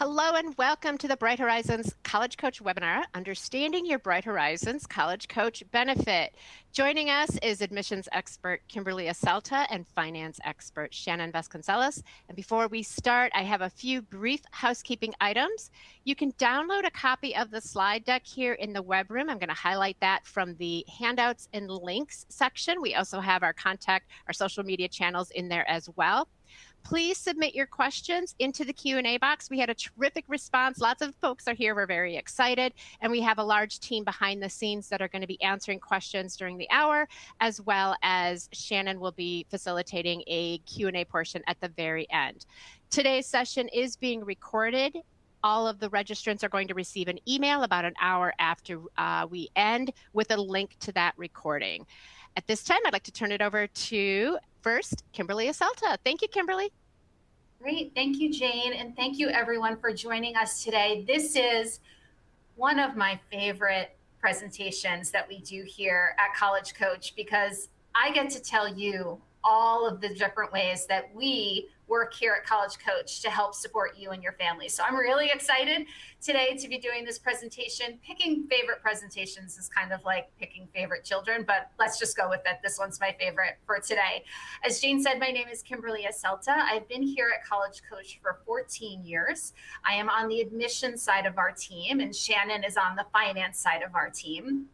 Hello and welcome to the Bright Horizons College Coach webinar, Understanding Your Bright Horizons College Coach Benefit. Joining us is admissions expert Kimberly Aselta and finance expert Shannon Vasconcelos. And before we start, I have a few brief housekeeping items. You can download a copy of the slide deck here in the web room. I'm going to highlight that from the handouts and links section. We also have our social media channels in there as well. Please submit your questions into the Q&A box. We had a terrific response. Lots of folks are here. We're very excited. And we have a large team behind the scenes that are going to be answering questions during the hour, as well as Shannon will be facilitating a Q&A portion at the very end. Today's session is being recorded. All of the registrants are going to receive an email about an hour after we end with a link to that recording. At this time, I'd like to turn it over to first, Kimberly Aselta. Thank you, Kimberly. Great. Thank you, Jane. And thank you, everyone, for joining us today. This is one of my favorite presentations that we do here at College Coach because I get to tell you all of the different ways that we work here at College Coach to help support you and your family. So I'm really excited today to be doing this presentation. Picking favorite presentations is kind of like picking favorite children, but let's just go with it. This one's my favorite for today. As Jane said, my name is Kimberly Aselta. I've been here at College Coach for 14 years. I am on the admissions side of our team, and Shannon is on the finance side of our team.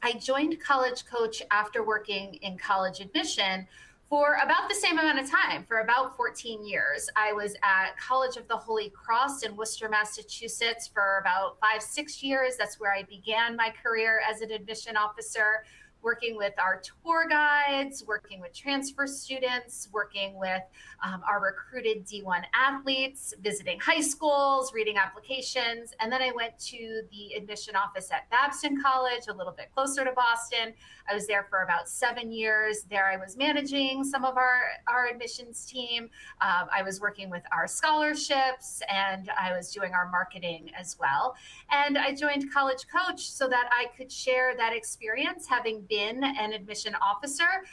I joined College Coach after working in college admission for about the same amount of time, for about 14 years. I was at College of the Holy Cross in Worcester, Massachusetts for about 5-6 years. That's where I began my career as an admission officer, working with our tour guides, working with transfer students, working with our recruited D1 athletes, visiting high schools, reading applications. And then I went to the admission office at Babson College, a little bit closer to Boston. I was there for about 7 years. There I was managing some of our admissions team. I was working with our scholarships, and I was doing our marketing as well. And I joined College Coach so that I could share that experience, having been an admission officer,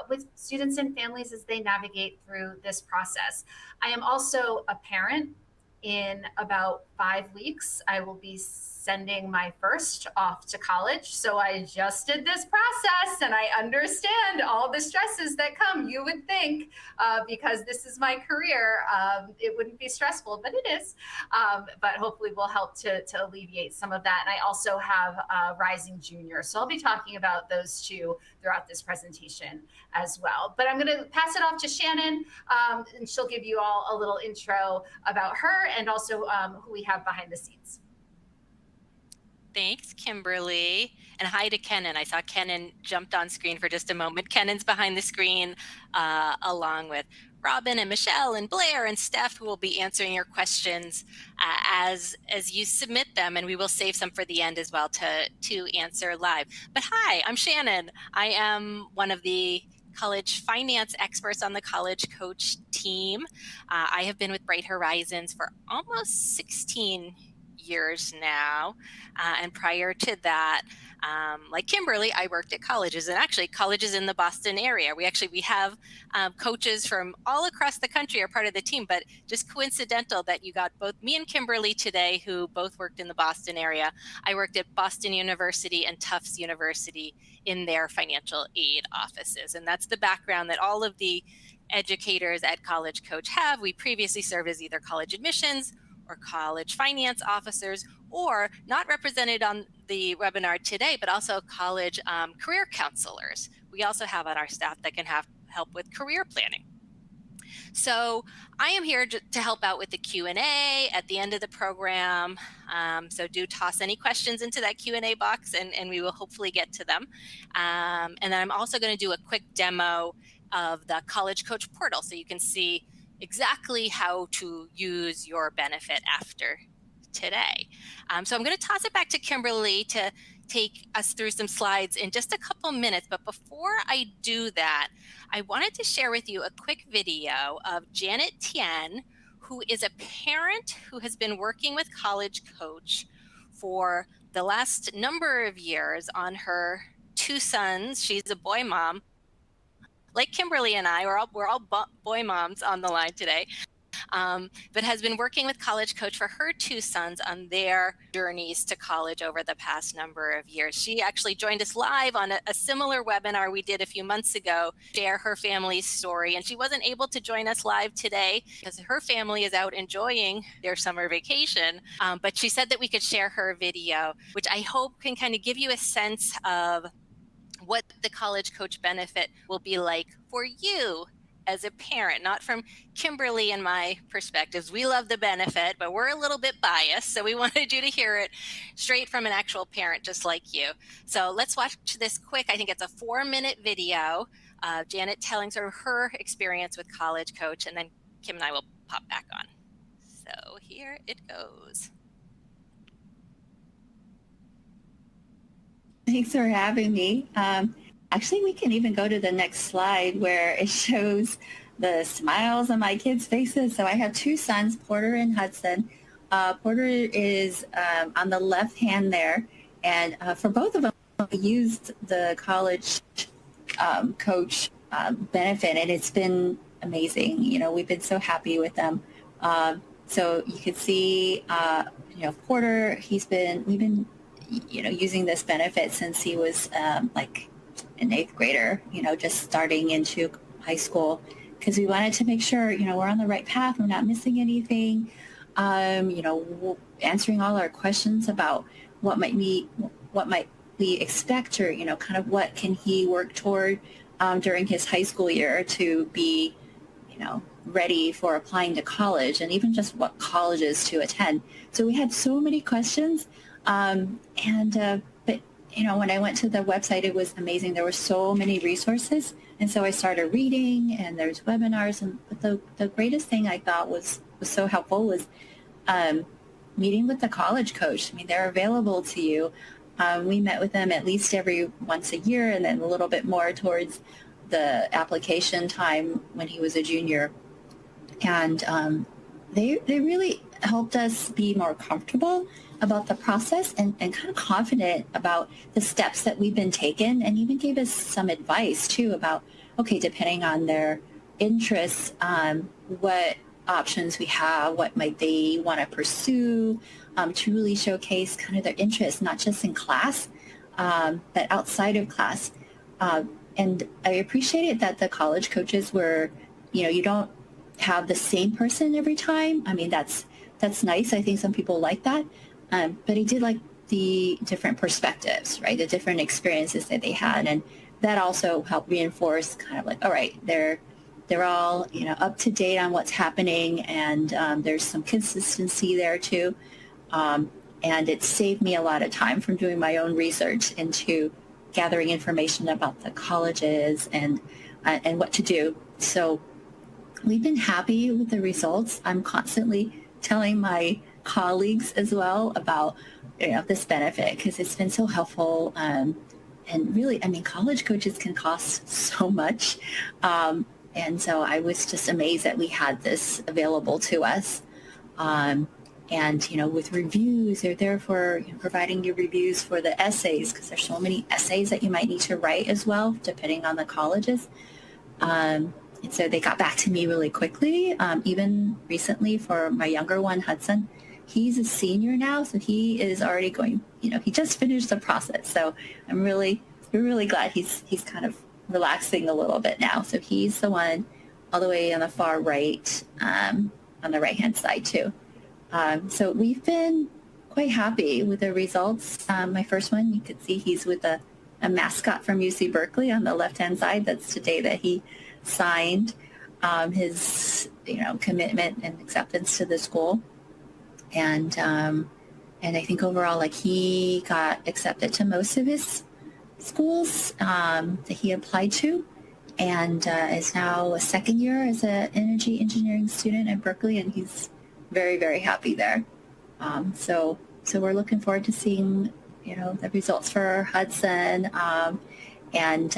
with students and families as they navigate through this process. I am also a parent. In about 5 weeks, I will be sending my first off to college. So I just did this process and I understand all the stresses that come. You would think, because this is my career, it wouldn't be stressful, but it is. But hopefully will help to alleviate some of that. And I also have rising junior. So I'll be talking about those two throughout this presentation as well. But I'm going to pass it off to Shannon, and she'll give you all a little intro about her and also who we have behind the scenes. Thanks, Kimberly. And hi to Kenan. I saw Kenan jumped on screen for just a moment. Kenan's behind the screen, along with Robin and Michelle and Blair and Steph, who will be answering your questions as you submit them, and we will save some for the end as well to answer live. But hi, I'm Shannon. I am one of the college finance experts on the College Coach team. I have been with Bright Horizons for almost 16 years now. And prior to that, like Kimberly, I worked at colleges, and actually colleges in the Boston area. We have coaches from all across the country are part of the team, but just coincidental that you got both me and Kimberly today, who both worked in the Boston area. I worked at Boston University and Tufts University in their financial aid offices. And that's the background that all of the educators at College Coach have. We previously served as either college admissions or college finance officers, or not represented on the webinar today, but also college career counselors. We also have on our staff that can help with career planning. So I am here to help out with the Q&A at the end of the program. So do toss any questions into that Q&A box, and we will hopefully get to them. And then I'm also going to do a quick demo of the College Coach portal so you can see exactly how to use your benefit after today. So I'm going to toss it back to Kimberly to take us through some slides in just a couple minutes. But before I do that, I wanted to share with you a quick video of Janet Tien, who is a parent who has been working with College Coach for the last number of years on her 2 sons. She's a boy mom. Like Kimberly and I, we're all boy moms on the line today. but has been working with College Coach for her two sons on their journeys to college over the past number of years. She actually joined us live on a similar webinar we did a few months ago, share her family's story. And she wasn't able to join us live today because her family is out enjoying their summer vacation. But she said that we could share her video, which I hope can kind of give you a sense of what the College Coach benefit will be like for you as a parent, not from Kimberly and my perspectives. We love the benefit, but we're a little bit biased. So we wanted you to hear it straight from an actual parent just like you. So let's watch this quick. I think it's a 4-minute video of Janet telling sort of her experience with College Coach, and then Kim and I will pop back on. So here it goes. Thanks for having me. Actually, we can even go to the next slide where it shows the smiles on my kids' faces. So I have two sons, Porter and Hudson. Porter is on the left hand there. And for both of them, we used the College Coach benefit, and it's been amazing. You know, we've been so happy with them. So you can see, Porter, we've been using this benefit since he was like an 8th grader, just starting into high school, because we wanted to make sure, we're on the right path, we're not missing anything, answering all our questions about what might we expect, or, kind of what can he work toward during his high school year to be, ready for applying to college, and even just what colleges to attend. So we had so many questions. But when I went to the website, it was amazing. There were so many resources. And so I started reading, and there's webinars. But the greatest thing I thought was so helpful was meeting with the College Coach. I mean, they're available to you. We met with them at least every once a year, and then a little bit more towards the application time when he was a junior. And they really helped us be more comfortable about the process and kind of confident about the steps that we've been taken, and even gave us some advice too about, okay, depending on their interests, what options we have, what might they want to pursue, to really showcase kind of their interests, not just in class, but outside of class. And I appreciated that the College Coaches were, you don't have the same person every time. I mean, that's nice. I think some people like that. But I did like the different perspectives, right? The different experiences that they had. And that also helped reinforce kind of like, all right, they're all, up to date on what's happening. And there's some consistency there too. And it saved me a lot of time from doing my own research into gathering information about the colleges and what to do. So we've been happy with the results. I'm constantly telling my colleagues as well about this benefit, because it's been so helpful, and really, I mean, College Coaches can cost so much, and so I was just amazed that we had this available to us, and with reviews, they're there for providing you reviews for the essays, because there's so many essays that you might need to write as well, depending on the colleges. And so they got back to me really quickly, even recently for my younger one, Hudson. He's a senior now, so he is already going, he just finished the process. So we're really glad he's kind of relaxing a little bit now. So he's the one all the way on the far right, on the right-hand side too. So we've been quite happy with the results. My first one, you could see he's with a mascot from UC Berkeley on the left-hand side. That's the day that he signed his, commitment and acceptance to the school. And I think overall, like, he got accepted to most of his schools that he applied to, and is now a second year as an energy engineering student at Berkeley, and he's very, very happy there. So we're looking forward to seeing, the results for Hudson, and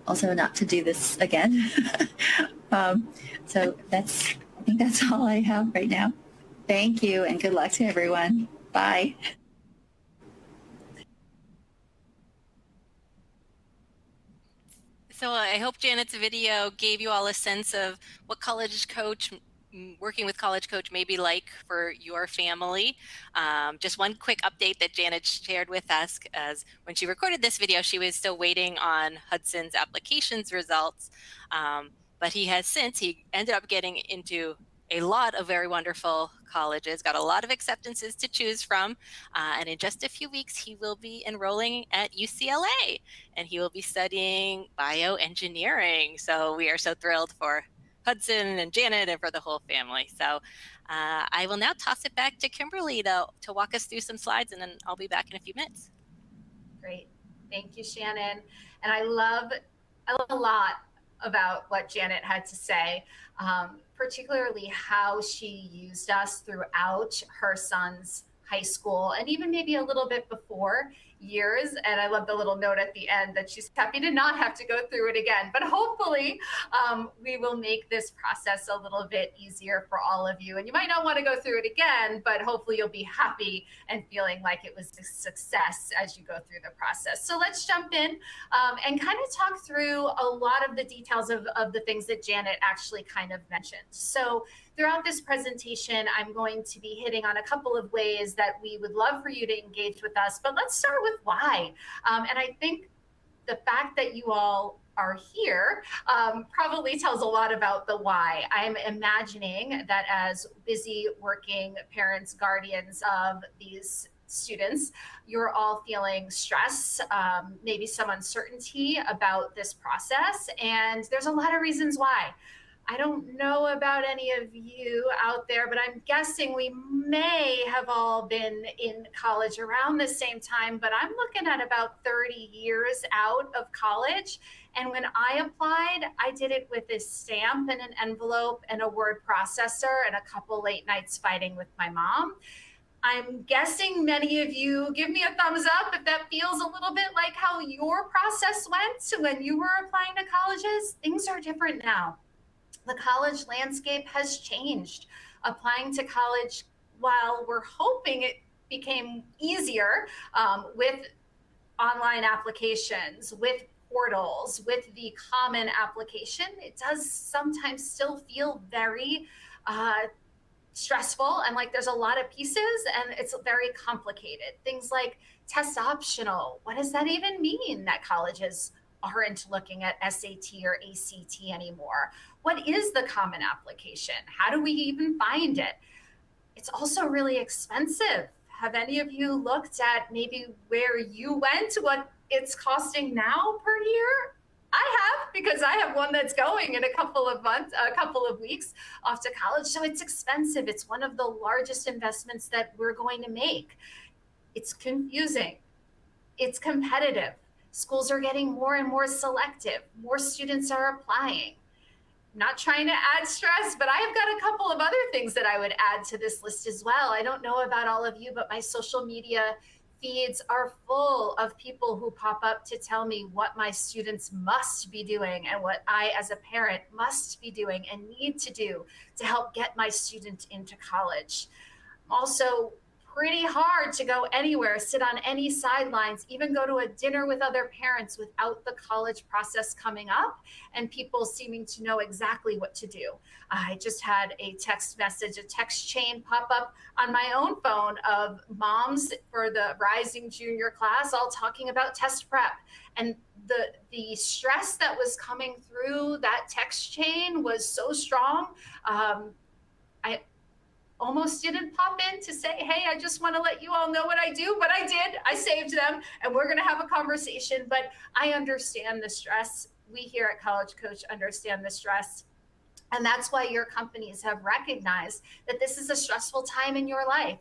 also not to do this again. So I think that's all I have right now. Thank you, and good luck to everyone. Bye. So I hope Janet's video gave you all a sense of what College Coach working with College Coach may be like for your family. Just one quick update that Janet shared with us, as when she recorded this video, she was still waiting on Hudson's applications results. But he ended up getting into a lot of very wonderful colleges, got a lot of acceptances to choose from. And in just a few weeks, he will be enrolling at UCLA, and he will be studying bioengineering. So we are so thrilled for Hudson and Janet and for the whole family. So I will now toss it back to Kimberly to walk us through some slides, and then I'll be back in a few minutes. Great. Thank you, Shannon. And I love a lot about what Janet had to say, particularly how she used us throughout her son's high school and even maybe a little bit before years. And I love the little note at the end that she's happy to not have to go through it again. But hopefully we will make this process a little bit easier for all of you. And you might not want to go through it again, but hopefully you'll be happy and feeling like it was a success as you go through the process. So let's jump in and kind of talk through a lot of the details of the things that Janet actually kind of mentioned. So throughout this presentation, I'm going to be hitting on a couple of ways that we would love for you to engage with us, but let's start with why. And I think the fact that you all are here probably tells a lot about the why. I'm imagining that as busy working parents, guardians of these students, you're all feeling stress, maybe some uncertainty about this process, and there's a lot of reasons why. I don't know about any of you out there, but I'm guessing we may have all been in college around the same time, but I'm looking at about 30 years out of college. And when I applied, I did it with a stamp and an envelope and a word processor and a couple late nights fighting with my mom. I'm guessing many of you give me a thumbs up if that feels a little bit like how your process went when you were applying to colleges. Things are different now. The college landscape has changed. Applying to college, while we're hoping it became easier with online applications, with portals, with the common application, it does sometimes still feel very stressful and like there's a lot of pieces and it's very complicated. Things like test optional. What does that even mean that colleges aren't looking at SAT or ACT anymore? What is the common application? How do we even find it? It's also really expensive. Have any of you looked at maybe where you went, what it's costing now per year? I have, because I have one that's going in a couple of months, a couple of weeks off to college. So it's expensive. It's one of the largest investments that we're going to make. It's confusing. It's competitive. Schools are getting more and more selective. More students are applying. Not trying to add stress, but I've got a couple of other things that I would add to this list as well. I don't know about all of you, but my social media feeds are full of people who pop up to tell me what my students must be doing and what I, as a parent, must be doing and need to do to help get my student into college. Also, pretty hard to go anywhere, sit on any sidelines, even go to a dinner with other parents without the college process coming up and people seeming to know exactly what to do. I just had a text message, a text chain pop up on my own phone of moms for the rising junior class all talking about test prep. And the stress that was coming through that text chain was so strong. I almost didn't pop in to say, hey, I just want to let you all know what I do, but I did. I saved them and we're going to have a conversation, but I understand the stress. We here at College Coach understand the stress. And that's why your companies have recognized that this is a stressful time in your life.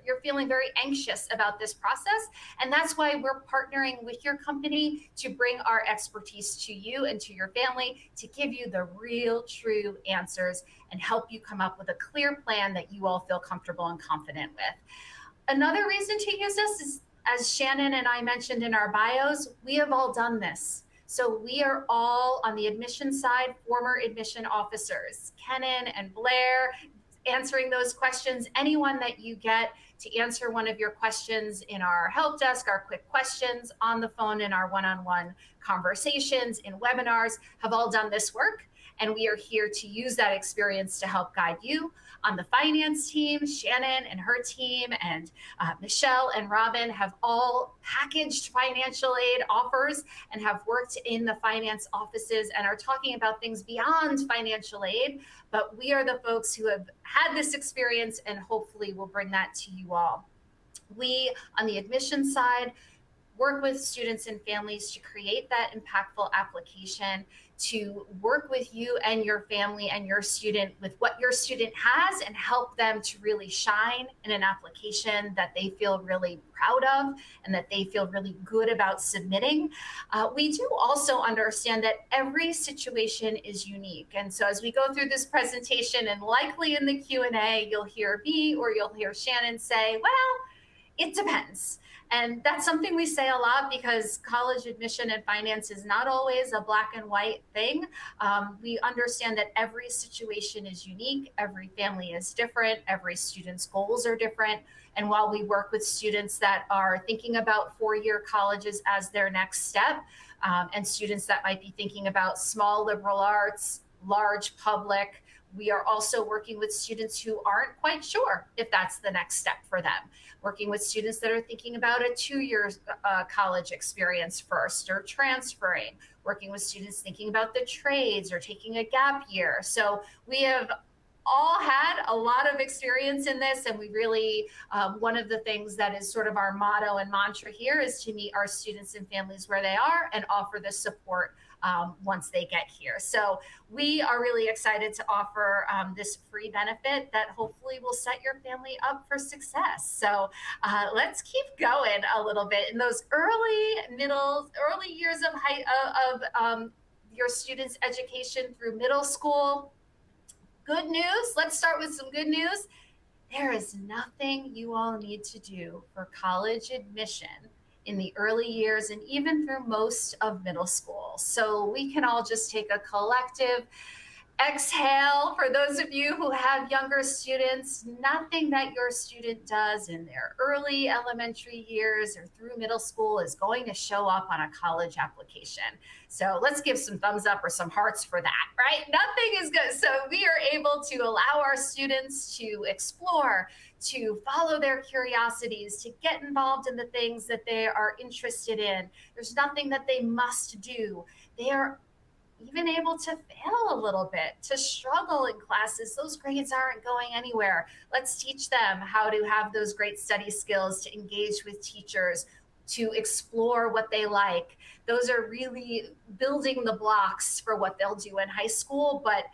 You're feeling very anxious about this process. And that's why we're partnering with your company to bring our expertise to you and to your family to give you the real, true answers and help you come up with a clear plan that you all feel comfortable and confident with. Another reason to use us is, as Shannon and I mentioned in our bios, we have all done this. So we are all on the admission side, former admission officers, Kenan and Blair, answering those questions. Anyone that you get to answer one of your questions in our help desk, our quick questions, on the phone in our one-on-one conversations, in webinars, have all done this work. And we are here to use that experience to help guide you. On the finance team, Shannon and her team and Michelle and Robin have all packaged financial aid offers and have worked in the finance offices and are talking about things beyond financial aid. But we are the folks who have had this experience and hopefully will bring that to you all. We, on the admissions side, work with students and families to create that impactful application, to work with you and your family and your student with what your student has and help them to really shine in an application that they feel really proud of and that they feel really good about submitting. We do also understand that every situation is unique. And so as we go through this presentation, and likely in the Q&A, you'll hear me or you'll hear Shannon say, well, it depends. And that's something we say a lot because college admission and finance is not always a black and white thing. We understand that every situation is unique, every family is different, every student's goals are different. And while we work with students that are thinking about four-year colleges as their next step, and students that might be thinking about small liberal arts, large public, we are also working with students who aren't quite sure if that's the next step for them. Working with students that are thinking about a two-year college experience first or transferring. Working with students thinking about the trades or taking a gap year. So we have all had a lot of experience in this, and we really, one of the things that is sort of our motto and mantra here is to meet our students and families where they are and offer the support once they get here. So we are really excited to offer this free benefit that hopefully will set your family up for success. So let's keep going a little bit in those early years of your students' education through middle school. Good news. Let's start with some good news. There is nothing you all need to do for college admission in the early years and even through most of middle school. So we can all just take a collective exhale. For those of you who have younger students, nothing that your student does in their early elementary years or through middle school is going to show up on a college application. So let's give some thumbs up or some hearts for that, right? Nothing is good. So we are able to allow our students to explore, to follow their curiosities, to get involved in the things that they are interested in. There's nothing that they must do. They are even able to fail a little bit, to struggle in classes. Those grades aren't going anywhere. Let's teach them how to have those great study skills, to engage with teachers, to explore what they like. Those are really building the blocks for what they'll do in high school, but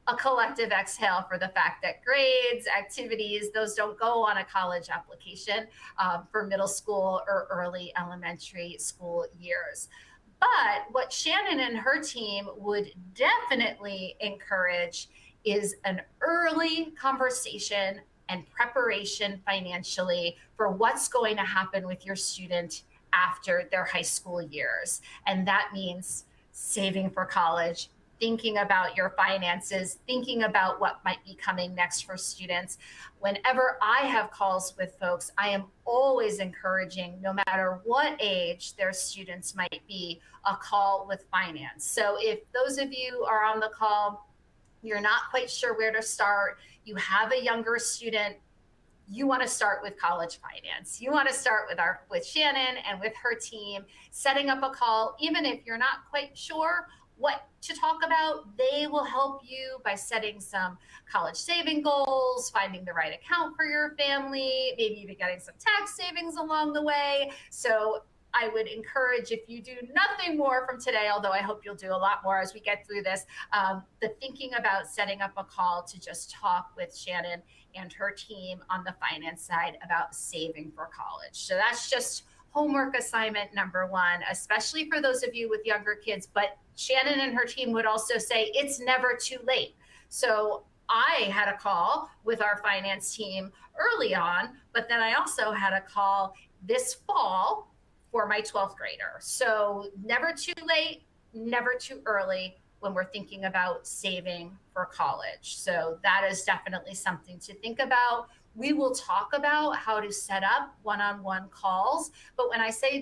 a collective exhale for the fact that grades, activities, those don't go on a college application for middle school or early elementary school years. But what Shannon and her team would definitely encourage is an early conversation and preparation financially for what's going to happen with your student after their high school years. And that means saving for college, thinking about your finances, thinking about what might be coming next for students. Whenever I have calls with folks, I am always encouraging, no matter what age their students might be, a call with finance. So if those of you are on the call, you're not quite sure where to start, you have a younger student, you want to start with college finance. You want to start with Shannon and with her team, setting up a call, even if you're not quite sure what to talk about. They will help you by setting some college saving goals, finding the right account for your family, maybe even getting some tax savings along the way. So I would encourage, if you do nothing more from today, although I hope you'll do a lot more as we get through this, the thinking about setting up a call to just talk with Shannon and her team on the finance side about saving for college. So that's just homework assignment number one, especially for those of you with younger kids. But Shannon and her team would also say it's never too late. So I had a call with our finance team early on, but then I also had a call this fall for my 12th grader. So never too late, never too early when we're thinking about saving for college. So that is definitely something to think about. We will talk about how to set up one-on-one calls, but when I say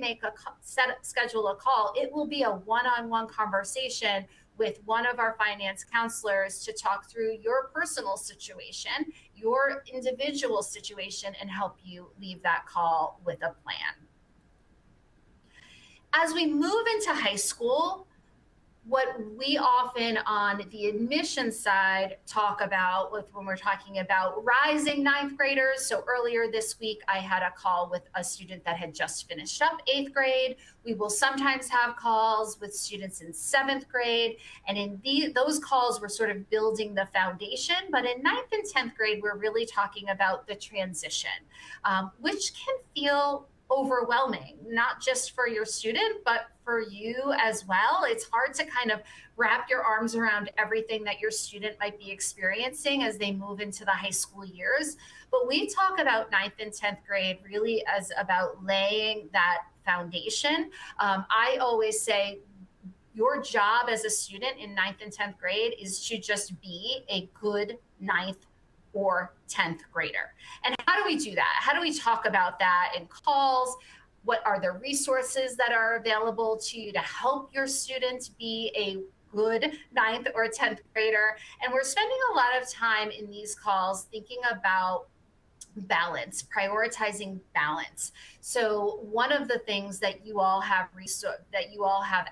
schedule a call, it will be a one-on-one conversation with one of our finance counselors to talk through your personal situation, your individual situation, and help you leave that call with a plan. As we move into high school, what we often on the admission side talk about when we're talking about rising ninth graders. So earlier this week, I had a call with a student that had just finished up 8th grade. We will sometimes have calls with students in 7th grade. And in those calls, we're sort of building the foundation. But in 9th and 10th grade, we're really talking about the transition, which can feel overwhelming, not just for your student, but for you as well. It's hard to kind of wrap your arms around everything that your student might be experiencing as they move into the high school years. But we talk about 9th and 10th grade really as about laying that foundation. I always say your job as a student in 9th and 10th grade is to just be a good 9th or 10th grader. And how do we do that? How do we talk about that in calls? What are the resources that are available to you to help your students be a good 9th or 10th grader? And we're spending a lot of time in these calls thinking about balance, prioritizing balance. So one of the things that you all have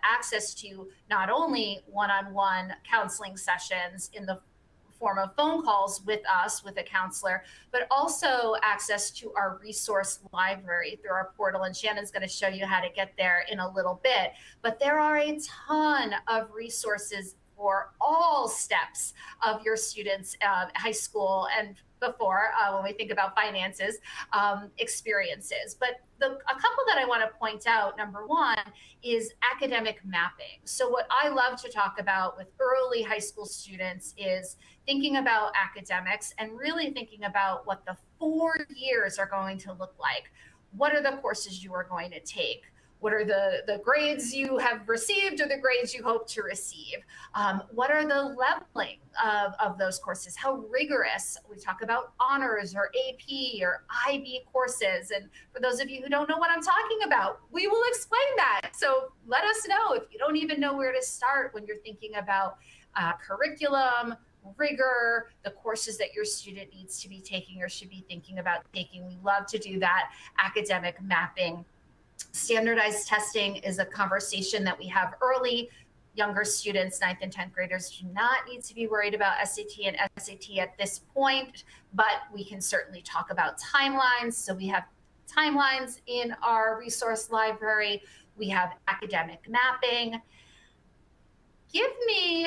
access to, not only one-on-one counseling sessions in the form of phone calls with us, with a counselor, but also access to our resource library through our portal. And Shannon's going to show you how to get there in a little bit. But there are a ton of resources for all steps of your students' high school and before, when we think about finances, experiences. But a couple that I want to point out, number one, is academic mapping. So what I love to talk about with early high school students is thinking about academics and really thinking about what the 4 years are going to look like. What are the courses you are going to take? What are the grades you have received or the grades you hope to receive? What are the leveling of those courses? How rigorous? We talk about honors or AP or IB courses. And for those of you who don't know what I'm talking about, we will explain that. So let us know if you don't even know where to start when you're thinking about curriculum, rigor, the courses that your student needs to be taking or should be thinking about taking. We love to do that academic mapping. Standardized testing is a conversation that we have early. Younger students, 9th and 10th graders, do not need to be worried about SAT and SAT at this point, but we can certainly talk about timelines. So we have timelines in our resource library. We have academic mapping. Give me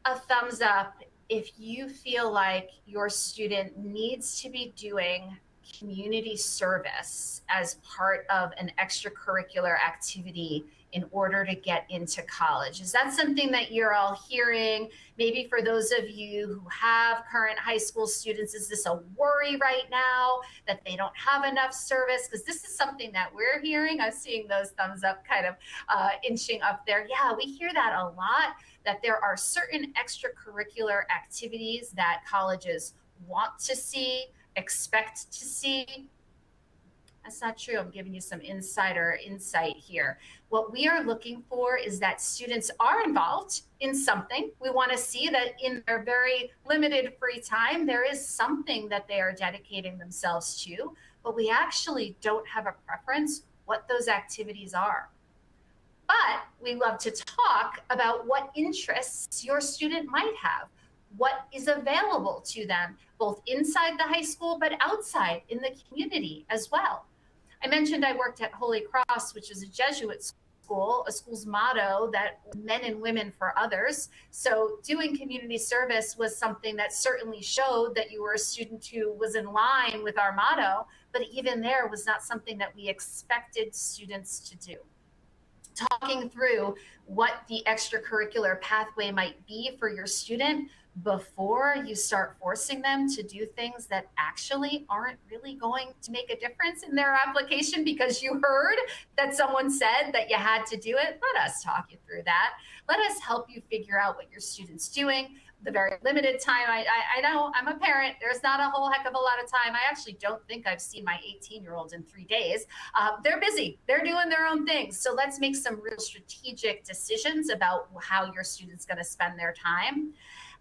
a thumbs up if you feel like your student needs to be doing community service as part of an extracurricular activity in order to get into college. Is that something that you're all hearing? Maybe for those of you who have current high school students, is this a worry right now that they don't have enough service? Because this is something that we're hearing. I'm seeing those thumbs up kind of inching up there. Yeah, we hear that a lot, that there are certain extracurricular activities that colleges want to see, expect to see. That's not true. I'm giving you some insider insight here. What we are looking for is that students are involved in something. We want to see that in their very limited free time, there is something that they are dedicating themselves to, but we actually don't have a preference what those activities are. But we love to talk about what interests your student might have, what is available to them, both inside the high school, but outside in the community as well. I mentioned I worked at Holy Cross, which is a Jesuit school, a school's motto that men and women for others. So doing community service was something that certainly showed that you were a student who was in line with our motto, but even there was not something that we expected students to do. Talking through what the extracurricular pathway might be for your student before you start forcing them to do things that actually aren't really going to make a difference in their application because you heard that someone said that you had to do it. Let us talk you through that. Let us help you figure out what your student's doing. the very limited time I know I'm a parent, there's not a whole heck of a lot of time. I actually don't think I've seen my 18-year-old in 3 days. They're busy, they're doing their own things. So let's make some real strategic decisions about how your student's going to spend their time.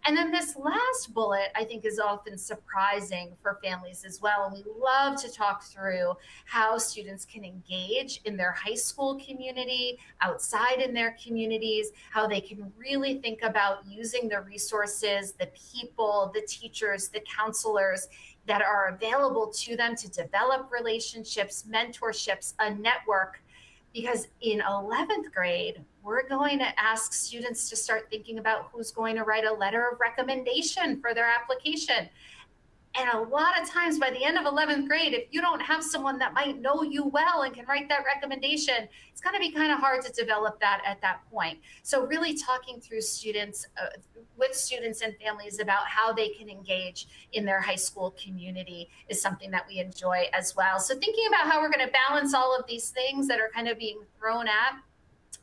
And then this last bullet, I think, is often surprising for families as well. And we love to talk through how students can engage in their high school community, outside in their communities, how they can really think about using the resources, the people, the teachers, the counselors that are available to them to develop relationships, mentorships, a network. Because in 11th grade, we're going to ask students to start thinking about who's going to write a letter of recommendation for their application. And a lot of times by the end of 11th grade, if you don't have someone that might know you well and can write that recommendation, it's going to be kind of hard to develop that at that point. So really talking through students, with students and families about how they can engage in their high school community is something that we enjoy as well. So thinking about how we're going to balance all of these things that are kind of being thrown at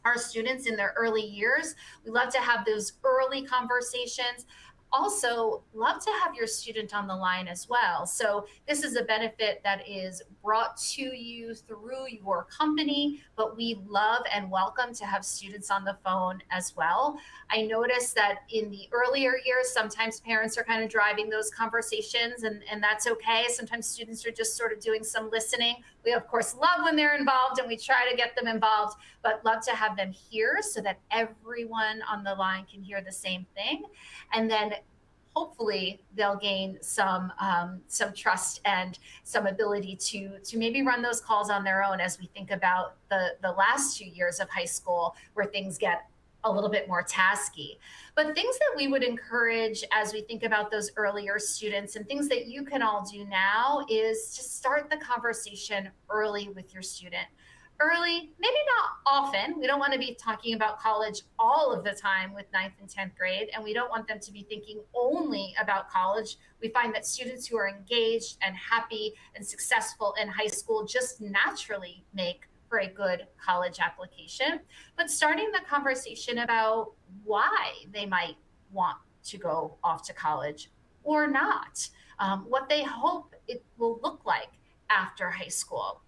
our students in their early years. We love to have those early conversations. Also, love to have your student on the line as well. So this is a benefit that is brought to you through your company, but we love and welcome to have students on the phone as well. I noticed that in the earlier years, sometimes parents are kind of driving those conversations, and that's okay. Sometimes students are just sort of doing some listening. We, of course, love when they're involved, and we try to get them involved, but love to have them here so that everyone on the line can hear the same thing. And then hopefully they'll gain some trust and some ability to maybe run those calls on their own as we think about the last 2 years of high school where things get a little bit more tasky. But things that we would encourage as we think about those earlier students and things that you can all do now is to start the conversation early with your student. Early, maybe not often. We don't want to be talking about college all of the time with 9th and 10th grade, and we don't want them to be thinking only about college. We find that students who are engaged and happy and successful in high school just naturally make for a good college application. But starting the conversation about why they might want to go off to college or not, what they hope it will look like after high school,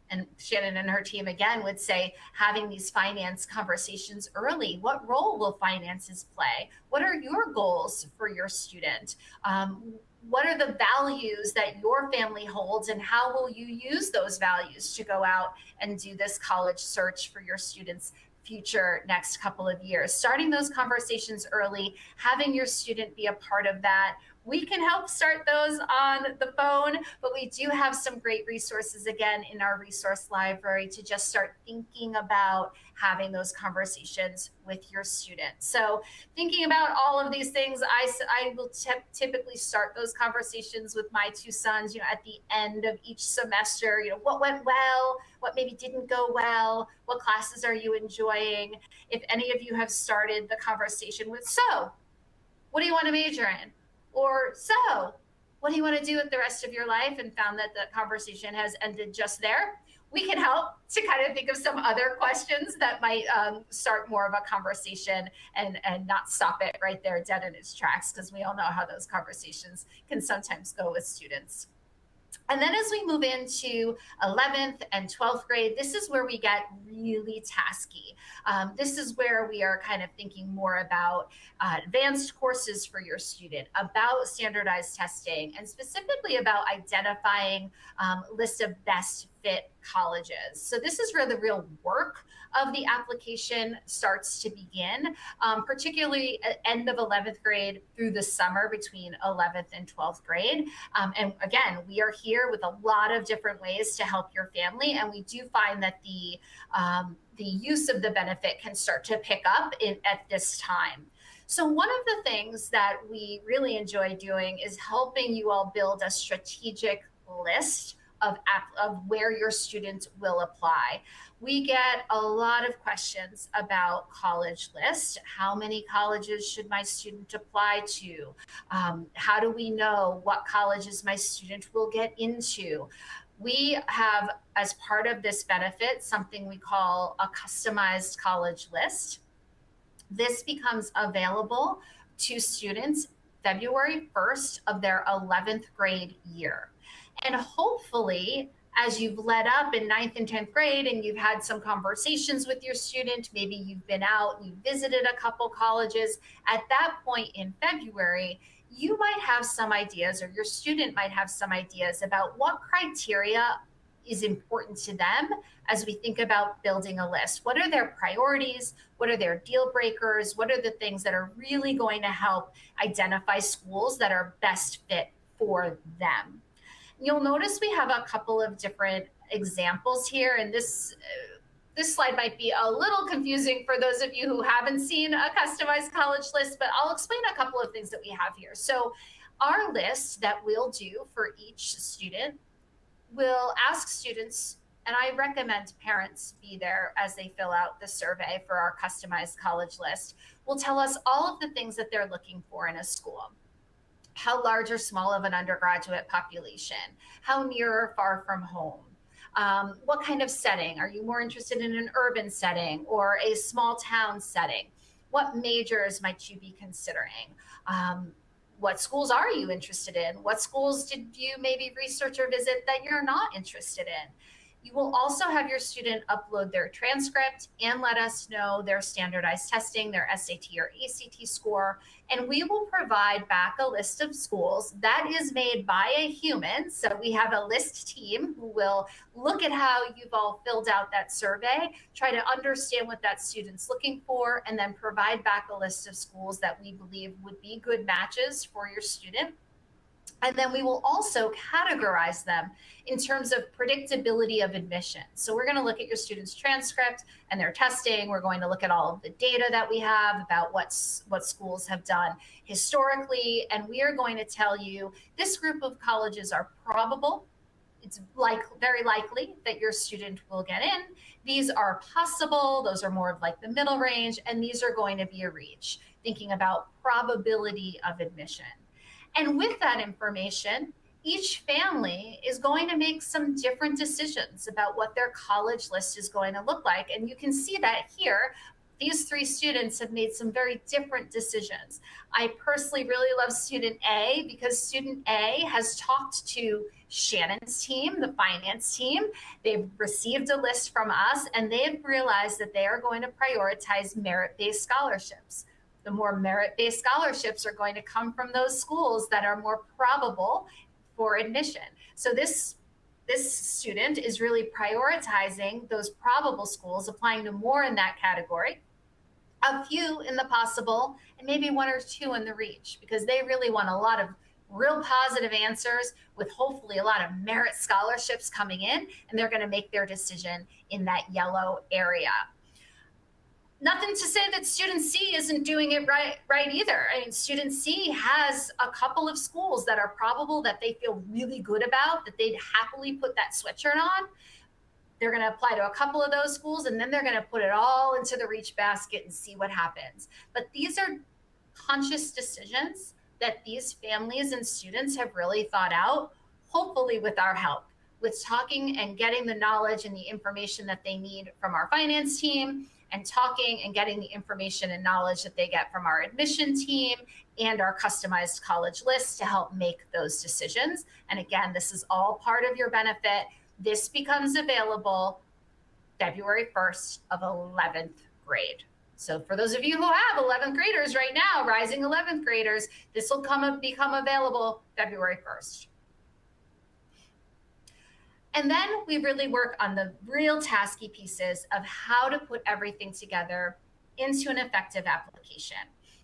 and Shannon and her team again would say having these finance conversations early. What role will finances play? What are your goals for your student? What are the values that your family holds, and how will you use those values to go out and do this college search for your students' future next couple of years? Starting those conversations early, having your student be a part of that. We can help start those on the phone, but we do have some great resources again in our resource library to just start thinking about having those conversations with your students. So thinking about all of these things, I will typically start those conversations with my two sons, at the end of each semester, what went well, what maybe didn't go well, what classes are you enjoying? If any of you have started the conversation with, so what do you want to major in? Or, so what do you want to do with the rest of your life? And found that the conversation has ended just there. We can help to kind of think of some other questions that might start more of a conversation and not stop it right there dead in its tracks, because we all know how those conversations can sometimes go with students. And then as we move into 11th and 12th grade, this is where we get really tasky. This is where we are kind of thinking more about advanced courses for your student, about standardized testing, and specifically about identifying lists of best fit colleges. So this is where the real work of the application starts to begin, particularly at end of 11th grade through the summer between 11th and 12th grade. And again, we are here with a lot of different ways to help your family. And we do find that the use of the benefit can start to pick up at this time. So one of the things that we really enjoy doing is helping you all build a strategic list of where your students will apply. We get a lot of questions about college list. How many colleges should my student apply to? How do we know what colleges my student will get into? We have, as part of this benefit, something we call a customized college list. This becomes available to students February 1st of their 11th grade year. And hopefully, as you've led up in 9th and 10th grade and you've had some conversations with your student, maybe you've been out, you visited a couple colleges, at that point in February, you might have some ideas, or your student might have some ideas about what criteria is important to them as we think about building a list. What are their priorities? What are their deal breakers? What are the things that are really going to help identify schools that are best fit for them? You'll notice we have a couple of different examples here, and this slide might be a little confusing for those of you who haven't seen a customized college list, but I'll explain a couple of things that we have here. So our list that we'll do for each student will ask students, and I recommend parents be there as they fill out the survey for our customized college list, will tell us all of the things that they're looking for in a school. How large or small of an undergraduate population? How near or far from home? What kind of setting? Are you more interested in an urban setting or a small town setting? What majors might you be considering? What schools are you interested in? What schools did you maybe research or visit that you're not interested in? You will also have your student upload their transcript and let us know their standardized testing, their SAT or ACT score, and we will provide back a list of schools that is made by a human. So we have a list team who will look at how you've all filled out that survey, try to understand what that student's looking for, and then provide back a list of schools that we believe would be good matches for your student. And then we will also categorize them in terms of predictability of admission. So we're going to look at your student's transcript and their testing. We're going to look at all of the data that we have about what schools have done historically. And we are going to tell you this group of colleges are probable. It's very likely that your student will get in. These are possible. Those are more of like the middle range. And these are going to be a reach, thinking about probability of admission. And with that information, each family is going to make some different decisions about what their college list is going to look like. And you can see that here. These three students have made some very different decisions. I personally really love student A because student A has talked to Shannon's team, the finance team. They've received a list from us, and they've realized that they are going to prioritize merit-based scholarships. The more merit-based scholarships are going to come from those schools that are more probable for admission. So this student is really prioritizing those probable schools, applying to more in that category, a few in the possible, and maybe one or two in the reach, because they really want a lot of real positive answers with hopefully a lot of merit scholarships coming in, and they're going to make their decision in that yellow area. Nothing to say that student C isn't doing it right either. I mean, student C has a couple of schools that are probable that they feel really good about, that they'd happily put that sweatshirt on. They're going to apply to a couple of those schools, and then they're going to put it all into the reach basket and see what happens. But these are conscious decisions that these families and students have really thought out, hopefully with our help, with talking and getting the knowledge and the information that they need from our finance team, and talking and getting the information and knowledge that they get from our admission team and our customized college list to help make those decisions. And again, this is all part of your benefit. This becomes available February 1st of 11th grade. So for those of you who have 11th graders right now, rising 11th graders, this will become available February 1st. And then we really work on the real tasky pieces of how to put everything together into an effective application.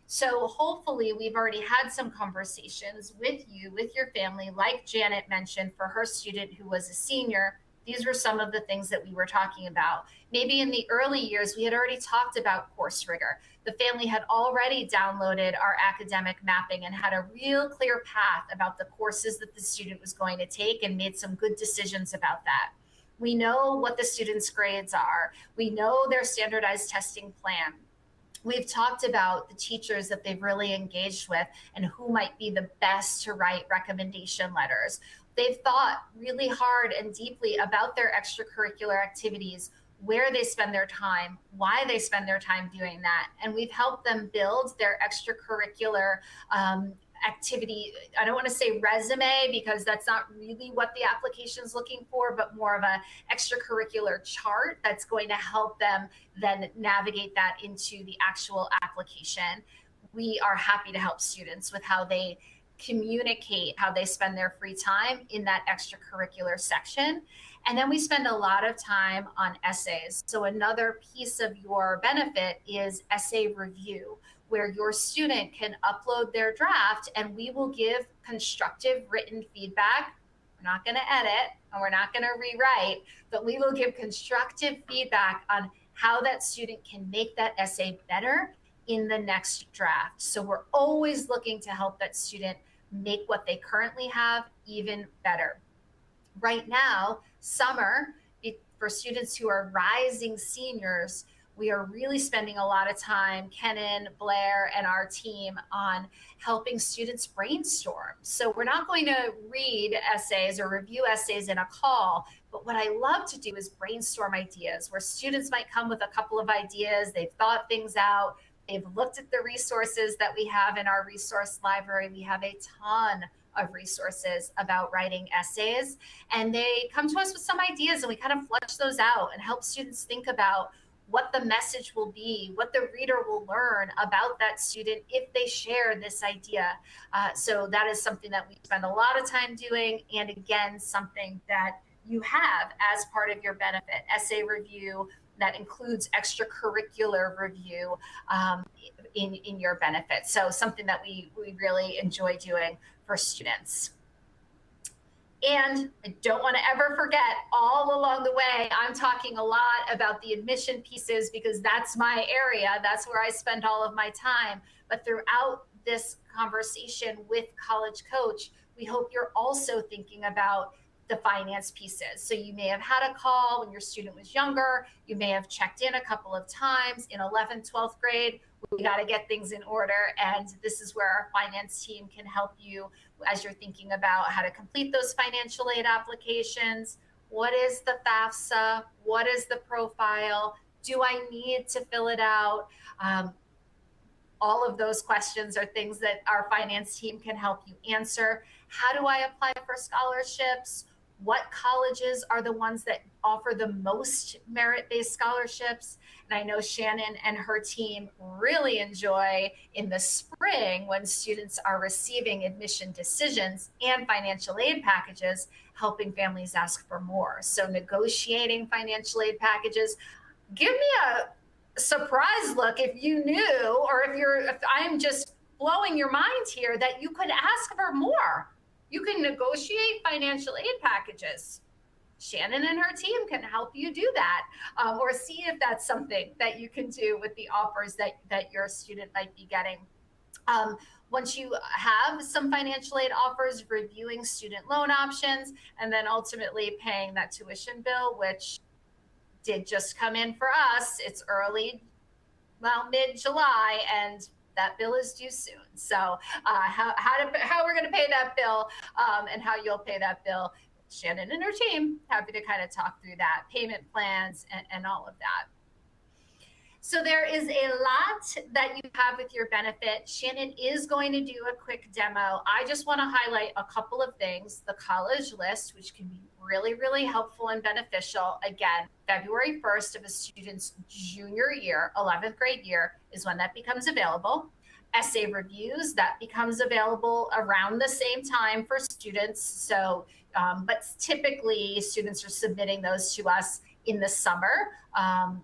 So hopefully we've already had some conversations with you, with your family, like Janet mentioned for her student who was a senior. These were some of the things that we were talking about. Maybe in the early years, we had already talked about course rigor. The family had already downloaded our academic mapping and had a real clear path about the courses that the student was going to take and made some good decisions about that. We know what the student's grades are. We know their standardized testing plan. We've talked about the teachers that they've really engaged with and who might be the best to write recommendation letters. They've thought really hard and deeply about their extracurricular activities, where they spend their time, why they spend their time doing that. And we've helped them build their extracurricular activity. I don't want to say resume because that's not really what the application is looking for, but more of a extracurricular chart that's going to help them then navigate that into the actual application. We are happy to help students with how they communicate how they spend their free time in that extracurricular section. And then we spend a lot of time on essays. So another piece of your benefit is essay review, where your student can upload their draft and we will give constructive written feedback. We're not going to edit and we're not going to rewrite, but we will give constructive feedback on how that student can make that essay better in the next draft. So we're always looking to help that student make what they currently have even better. Right now, summer, for students who are rising seniors, we are really spending a lot of time, Kenan, Blair, and our team, on helping students brainstorm. So we're not going to read essays or review essays in a call, but what I love to do is brainstorm ideas, where students might come with a couple of ideas, they've thought things out, they've looked at the resources that we have in our resource library. We have a ton of resources about writing essays, and they come to us with some ideas and we kind of flesh those out and help students think about what the message will be, what the reader will learn about that student if they share this idea. So that is something that we spend a lot of time doing, and again, something that you have as part of your benefit. Essay review that includes extracurricular review in your benefit. So something that we really enjoy doing for students. And I don't want to ever forget, all along the way, I'm talking a lot about the admission pieces because that's my area. That's where I spend all of my time. But throughout this conversation with College Coach, we hope you're also thinking about the finance pieces. So you may have had a call when your student was younger. You may have checked in a couple of times in 11th, 12th grade. We got to get things in order. And this is where our finance team can help you as you're thinking about how to complete those financial aid applications. What is the FAFSA? What is the profile? Do I need to fill it out? All of those questions are things that our finance team can help you answer. How do I apply for scholarships? What colleges are the ones that offer the most merit-based scholarships? And I know Shannon and her team really enjoy in the spring, when students are receiving admission decisions and financial aid packages, helping families ask for more. So negotiating financial aid packages. Give me a surprise look if you knew, or if I'm just blowing your mind here, that you could ask for more. You can negotiate financial aid packages. Shannon and her team can help you do that, or see if that's something that you can do with the offers that your student might be getting. Once you have some financial aid offers, reviewing student loan options, and then ultimately paying that tuition bill, which did just come in for us. It's mid-July, and that bill is due soon. So how we're going to pay that bill, and how you'll pay that bill, Shannon and her team happy to kind of talk through that, payment plans and all of that. So there is a lot that you have with your benefit. Shannon is going to do a quick demo. I just want to highlight a couple of things. The college list, which can be really, really helpful and beneficial. Again, February 1st of a student's junior year, 11th grade year, is when that becomes available. Essay reviews, that becomes available around the same time for students. So, but typically students are submitting those to us in the summer,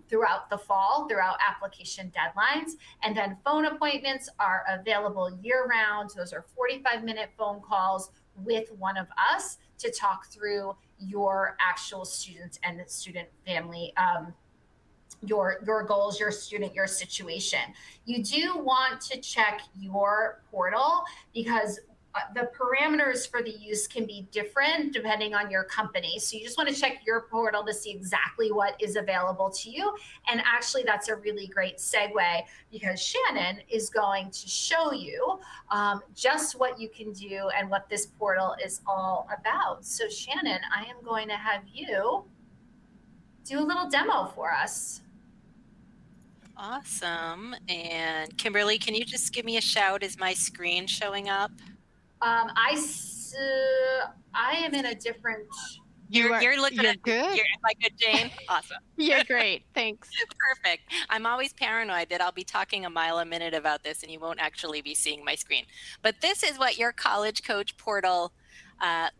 throughout the fall, throughout application deadlines. And then phone appointments are available year round. Those are 45-minute phone calls with one of us to talk through your actual student and student family, your goals, your student, your situation. You do want to check your portal because the parameters for the use can be different depending on your company. So you just want to check your portal to see exactly what is available to you. And actually, that's a really great segue because Shannon is going to show you just what you can do and what this portal is all about. So Shannon, I am going to have you do a little demo for us. Awesome. And Kimberly, can you just give me a shout? Is my screen showing up? I am in a different. You're looking you're at good. Am I good, Jane? Awesome. You're great. Thanks. Perfect. I'm always paranoid that I'll be talking a mile a minute about this and you won't actually be seeing my screen. But this is what your College Coach portal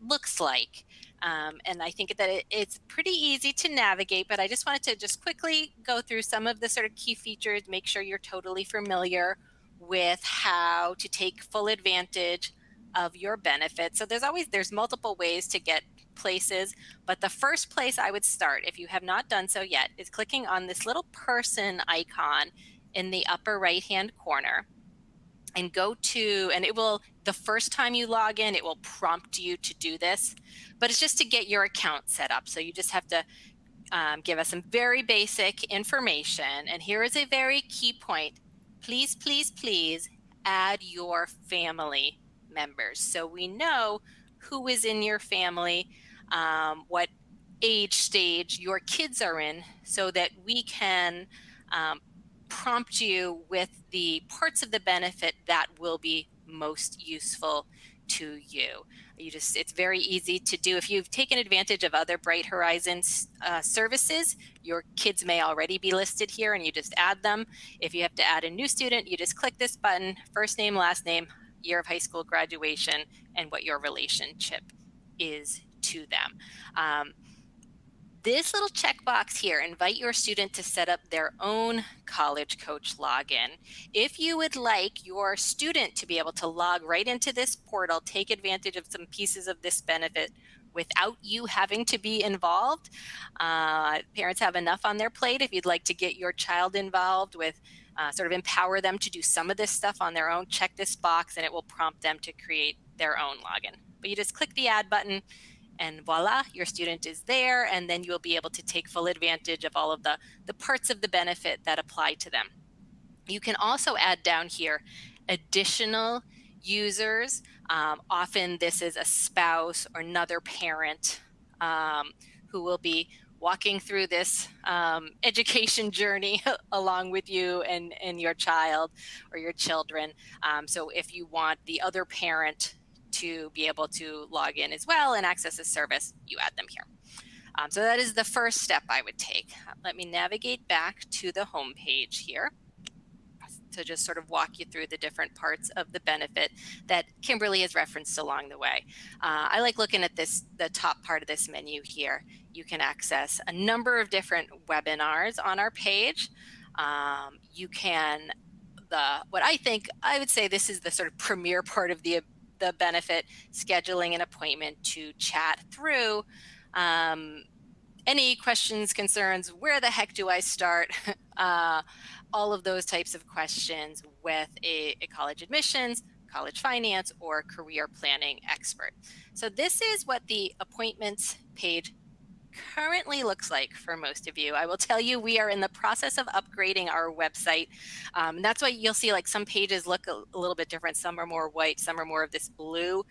looks like. And I think that it's pretty easy to navigate, but I just wanted to just quickly go through some of the sort of key features, make sure you're totally familiar with how to take full advantage of your benefits. So there's multiple ways to get places, but the first place I would start, if you have not done so yet, is clicking on this little person icon in the upper right hand corner and go to, and it will, the first time you log in, it will prompt you to do this, but it's just to get your account set up. So you just have to give us some very basic information. And here is a very key point. Please, please, please add your family members. So we know who is in your family, what age stage your kids are in, so that we can prompt you with the parts of the benefit that will be most useful to you. It's very easy to do. If you've taken advantage of other Bright Horizons services, your kids may already be listed here and you just add them. If you have to add a new student, you just click this button, first name, last name, year of high school graduation, and what your relationship is to them. This little checkbox here, invite your student to set up their own College Coach login. If you would like your student to be able to log right into this portal, take advantage of some pieces of this benefit without you having to be involved. Parents have enough on their plate. If you'd like to get your child involved with sort of empower them to do some of this stuff on their own, check this box and it will prompt them to create their own login. But you just click the add button and voila, your student is there, and then you'll be able to take full advantage of all of the parts of the benefit that apply to them. You can also add down here additional users. Often this is a spouse or another parent who will be walking through this education journey along with you and your child or your children. So if you want the other parent to be able to log in as well and access a service, you add them here. So that is the first step I would take. Let me navigate back to the home page here to just sort of walk you through the different parts of the benefit that Kimberly has referenced along the way. I like looking at the top part of this menu here. You can access a number of different webinars on our page. You can, what I would say this is the sort of premier part of the benefit, scheduling an appointment to chat through any questions, concerns, where the heck do I start? All of those types of questions with a college admissions, college finance, or career planning expert. So this is what the appointments page currently looks like for most of you. I will tell you, we are in the process of upgrading our website. That's why you'll see like some pages look a little bit different. Some are more white, some are more of this blue.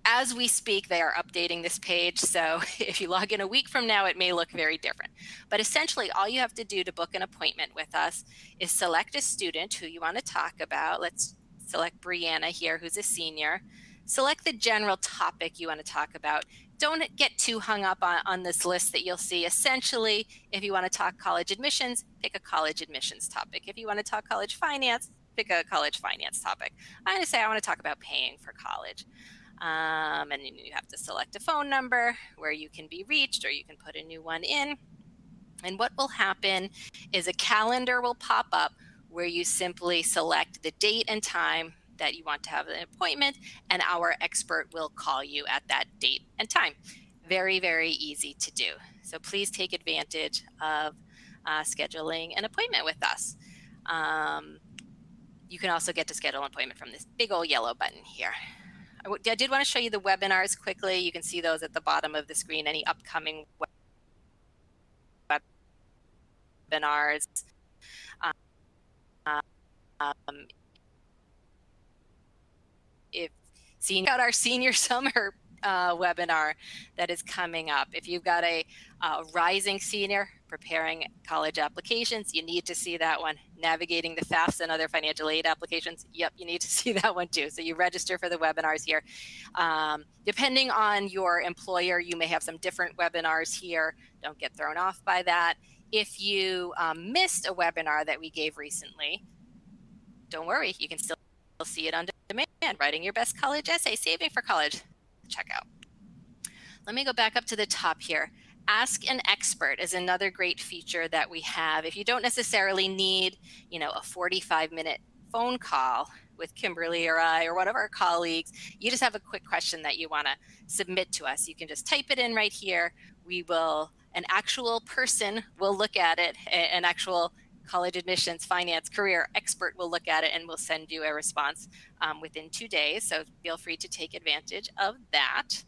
As we speak, they are updating this page. So if you log in a week from now, it may look very different. But essentially, all you have to do to book an appointment with us is select a student who you want to talk about. Let's select Brianna here, who's a senior. Select the general topic you want to talk about. Don't get too hung up on this list that you'll see. Essentially, if you want to talk college admissions, pick a college admissions topic. If you want to talk college finance, pick a college finance topic. I'm going to say I want to talk about paying for college. And then you have to select a phone number where you can be reached, or you can put a new one in. And what will happen is a calendar will pop up where you simply select the date and time that you want to have an appointment, and our expert will call you at that date and time. Very, very easy to do. So please take advantage of scheduling an appointment with us. You can also get to schedule an appointment from this big old yellow button here. I did want to show you the webinars quickly. You can see those at the bottom of the screen, any upcoming webinars. If seeing out our senior summer webinar that is coming up. If you've got a rising senior preparing college applications, you need to see that one. Navigating the FAFSA and other financial aid applications, yep, you need to see that one too. So you register for the webinars here. Depending on your employer, you may have some different webinars here. Don't get thrown off by that. If you missed a webinar that we gave recently, don't worry, you can still see it on demand. Writing your best college essay, saving for college. Check out. Let me go back up to the top here. Ask an expert is another great feature that we have. If you don't necessarily need, a 45-minute phone call with Kimberly or I or one of our colleagues, you just have a quick question that you want to submit to us. You can just type it in right here. An actual person will look at it, an actual college admissions, finance, career expert will look at it and will send you a response within 2 days. So feel free to take advantage of that.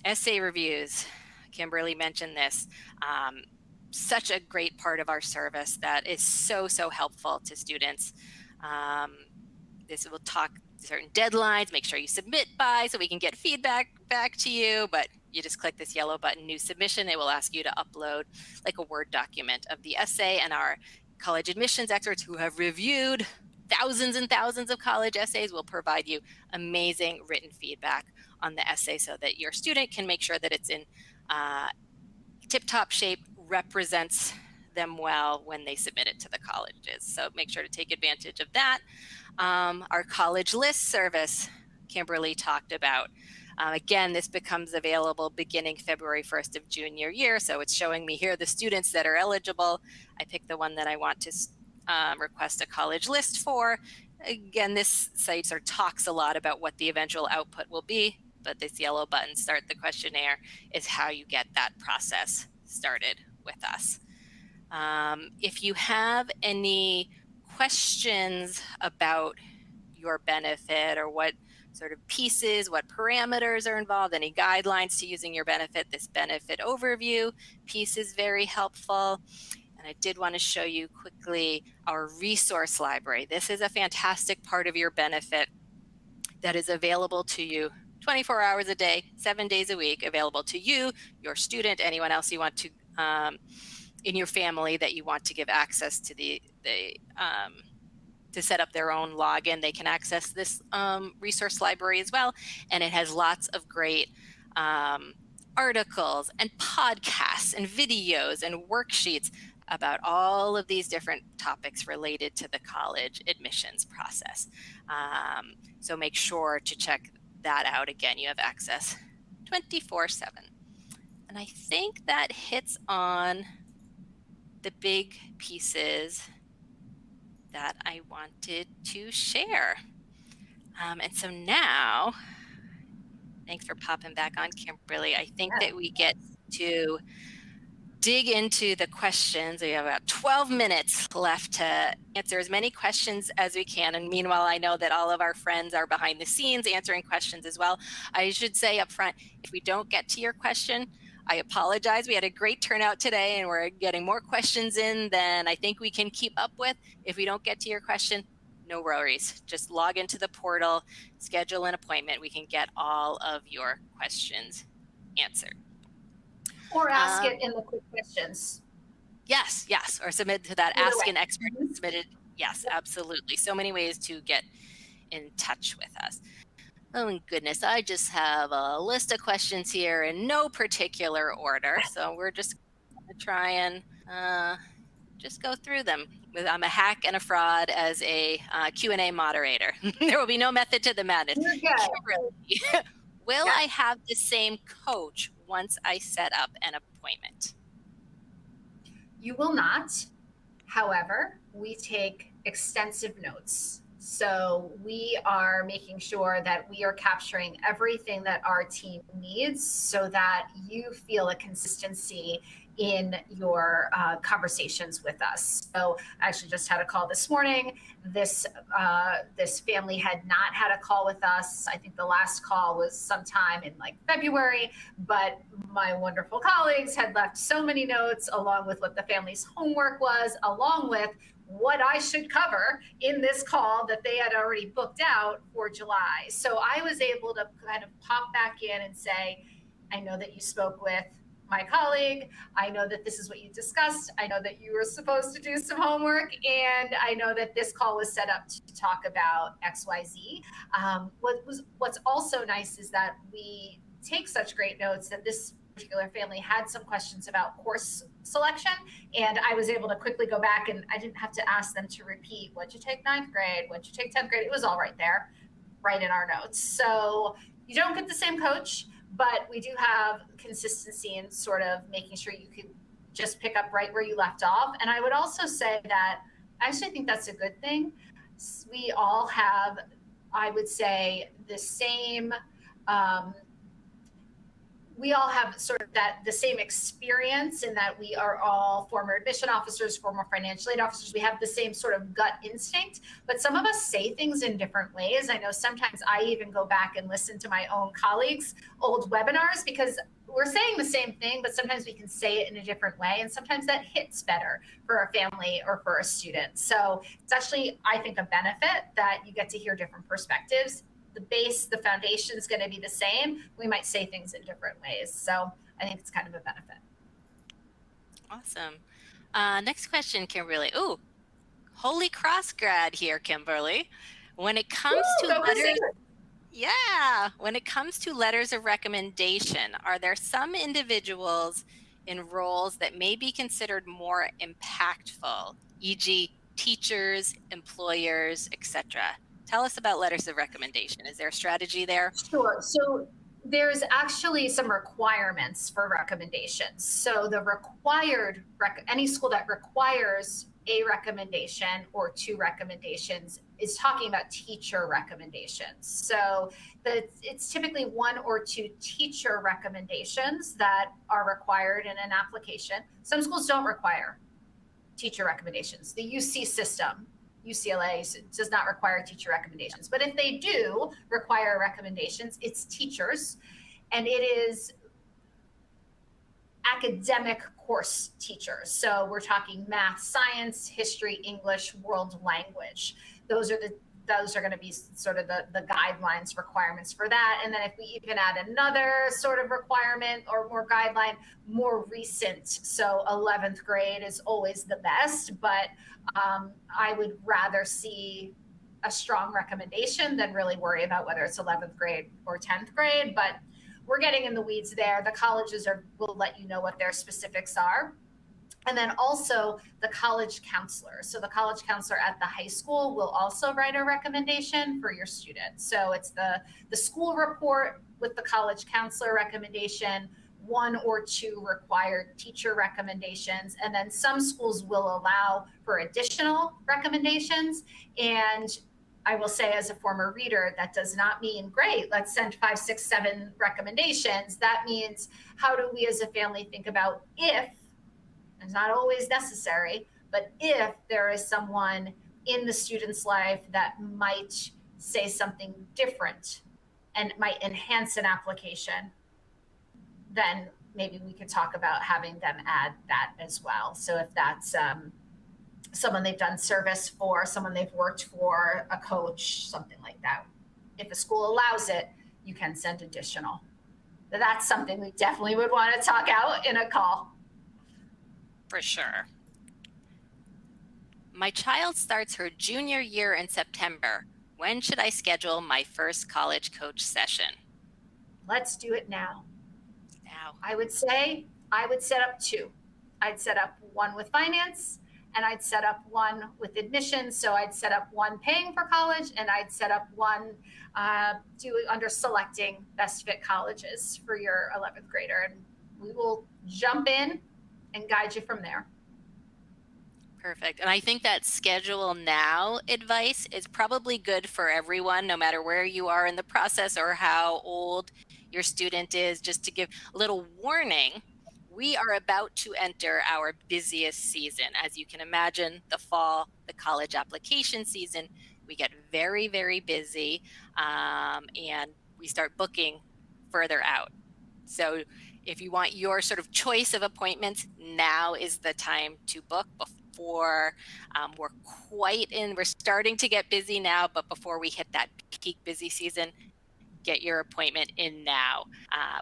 Essay reviews. Kimberly mentioned this. Such a great part of our service that is so helpful to students. This will talk certain deadlines, make sure you submit by so we can get feedback back to you, but you just click this yellow button, new submission. It will ask you to upload like a Word document of the essay, and our college admissions experts who have reviewed thousands and thousands of college essays will provide you amazing written feedback on the essay so that your student can make sure that it's in tip-top shape, represents them well when they submit it to the colleges. So make sure to take advantage of that. Our college list service, Kimberly talked about. Again, this becomes available beginning February 1st of junior year. So it's showing me here the students that are eligible. I pick the one that I want to request a college list for. Again, this site sort of talks a lot about what the eventual output will be, but this yellow button, start the questionnaire, is how you get that process started with us. If you have any questions about your benefit or what sort of pieces, what parameters are involved, any guidelines to using your benefit, this benefit overview piece is very helpful. And I did want to show you quickly our resource library. This is a fantastic part of your benefit that is available to you 24 hours a day, 7 days a week, available to you, your student, anyone else you want to in your family that you want to give access to to set up their own login. They can access this resource library as well. And it has lots of great articles and podcasts and videos and worksheets about all of these different topics related to the college admissions process. So make sure to check that out. Again, you have access 24/7. And I think that hits on the big pieces that I wanted to share. And so now, thanks for popping back on, Kimberly. I think that we get to dig into the questions. We have about 12 minutes left to answer as many questions as we can. And meanwhile, I know that all of our friends are behind the scenes answering questions as well. I should say up front, if we don't get to your question, I apologize. We had a great turnout today and we're getting more questions in than I think we can keep up with. If we don't get to your question, no worries. Just log into the portal, schedule an appointment. We can get all of your questions answered. Or ask it in the quick questions. Yes. Or submit to that Ask an Expert submitted. Yes, absolutely. So many ways to get in touch with us. Oh, my goodness. I just have a list of questions here in no particular order. So we're just going to try and just go through them. I'm a hack and a fraud as a Q&A moderator. There will be no method to the madness. Will I have the same coach once I set up an appointment? You will not. However, we take extensive notes. So we are making sure that we are capturing everything that our team needs so that you feel a consistency in your conversations with us. So I actually just had a call this morning. This family had not had a call with us. I think the last call was sometime in like February, but my wonderful colleagues had left so many notes along with what the family's homework was, along with what I should cover in this call that they had already booked out for July. So I was able to kind of pop back in and say, I know that you spoke with my colleague. I know that this is what you discussed. I know that you were supposed to do some homework, and I know that this call was set up to talk about XYZ. What's also nice is that we take such great notes that this particular family had some questions about course selection, and I was able to quickly go back, and I didn't have to ask them to repeat, what'd you take ninth grade, what'd you take 10th grade? It was all right there, right in our notes. So you don't get the same coach, but we do have consistency in sort of making sure you can just pick up right where you left off. And I would also say that I actually think that's a good thing. We all have, I would say, the same we all have sort of the same experience in that we are all former admission officers, former financial aid officers. We have the same sort of gut instinct, but some of us say things in different ways. I know sometimes I even go back and listen to my own colleagues' old webinars because we're saying the same thing, but sometimes we can say it in a different way. And sometimes that hits better for a family or for a student. So it's actually, I think, a benefit that you get to hear different perspectives. The base, the foundation is going to be the same. We might say things in different ways. So I think it's kind of a benefit. Awesome. Next question, Kimberly. Ooh, Holy Cross grad here, Kimberly. When it comes to letters, when it comes to letters of recommendation, are there some individuals in roles that may be considered more impactful, e.g., teachers, employers, etc.? Tell us about letters of recommendation. Is there a strategy there? Sure. So there's actually some requirements for recommendations. So the required, any school that requires a recommendation or 2 recommendations is talking about teacher recommendations. So it's typically 1 or 2 teacher recommendations that are required in an application. Some schools don't require teacher recommendations. The UC system, UCLA, does not require teacher recommendations. But if they do require recommendations, it's teachers, and it is academic course teachers. So we're talking math, science, history, English, world language. Those are going to be sort of the guidelines, requirements for that. And then if we even add another sort of requirement or more guideline, more recent. So 11th grade is always the best, but I would rather see a strong recommendation than really worry about whether it's 11th grade or 10th grade. But we're getting in the weeds there. The colleges will let you know what their specifics are. And then also the college counselor. So the college counselor at the high school will also write a recommendation for your student. So it's the school report with the college counselor recommendation, 1 or 2 required teacher recommendations. And then some schools will allow for additional recommendations. And I will say, as a former reader, that does not mean, great, let's send 5, 6, 7 recommendations. That means, how do we as a family think about if, it's not always necessary, but if there is someone in the student's life that might say something different and might enhance an application, then maybe we could talk about having them add that as well. So if that's someone they've done service for, someone they've worked for, a coach, something like that. If the school allows it, you can send additional. But that's something we definitely would want to talk out in a call. For sure. My child starts her junior year in September. When should I schedule my first college coach session? Let's do it now. Now. I would say I would set up 2. I'd set up 1 with finance, and I'd set up 1 with admissions. So I'd set up 1 paying for college, and I'd set up 1 under selecting best fit colleges for your 11th grader. And we will jump in and guide you from there. Perfect. And I think that schedule now advice is probably good for everyone, no matter where you are in the process or how old your student is. Just to give a little warning, we are about to enter our busiest season. As you can imagine, the fall, the college application season, we get very, very busy, and we start booking further out. So if you want your sort of choice of appointments, now is the time to book before we're starting to get busy now, but before we hit that peak busy season, get your appointment in now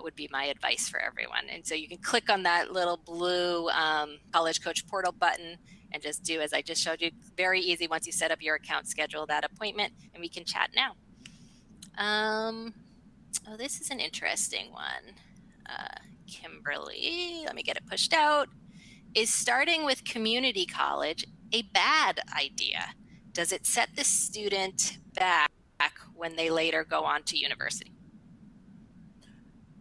would be my advice for everyone. And so you can click on that little blue College Coach portal button and just do as I just showed you. Very easy. Once you set up your account, schedule that appointment, and we can chat now. Oh, this is an interesting one. Kimberly, let me get it pushed out. Is starting with community college a bad idea? Does it set the student back when they later go on to university?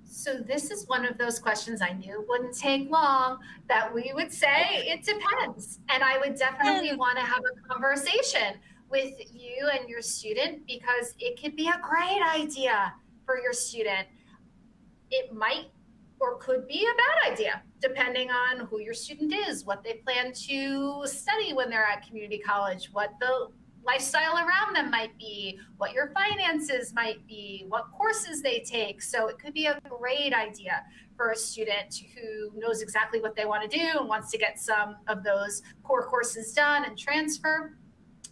So this is one of those questions I knew wouldn't take long, that we would say it depends. And I would definitely want to have a conversation with you and your student, because it could be a great idea for your student. It might or could be a bad idea, depending on who your student is, what they plan to study when they're at community college, what the lifestyle around them might be, what your finances might be, what courses they take. So it could be a great idea for a student who knows exactly what they want to do and wants to get some of those core courses done and transfer.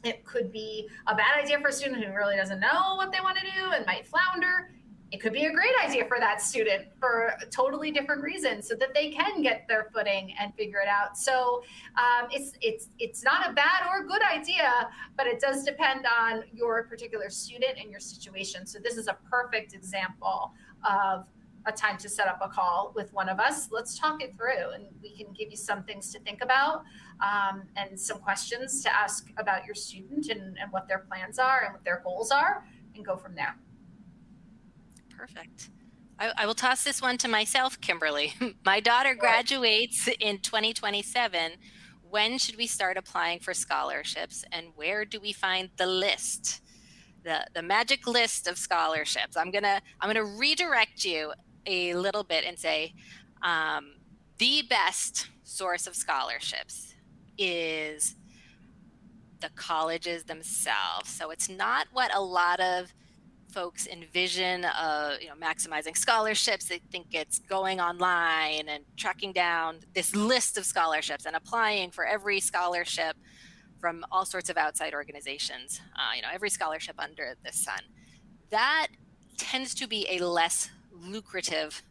It could be a bad idea for a student who really doesn't know what they want to do and might flounder. It could be a great idea for that student for totally different reasons, so that they can get their footing and figure it out. So it's not a bad or good idea, but it does depend on your particular student and your situation. So this is a perfect example of a time to set up a call with one of us. Let's talk it through, and we can give you some things to think about, and some questions to ask about your student and what their plans are and what their goals are, and go from there. Perfect. I will toss this one to myself, Kimberly. My daughter graduates in 2027. When should we start applying for scholarships, and where do we find the list, the magic list of scholarships? I'm gonna redirect you a little bit and say the best source of scholarships is the colleges themselves. So it's not what a lot of folks envision maximizing scholarships. They think it's going online and tracking down this list of scholarships and applying for every scholarship from all sorts of outside organizations, every scholarship under the sun. That tends to be a less lucrative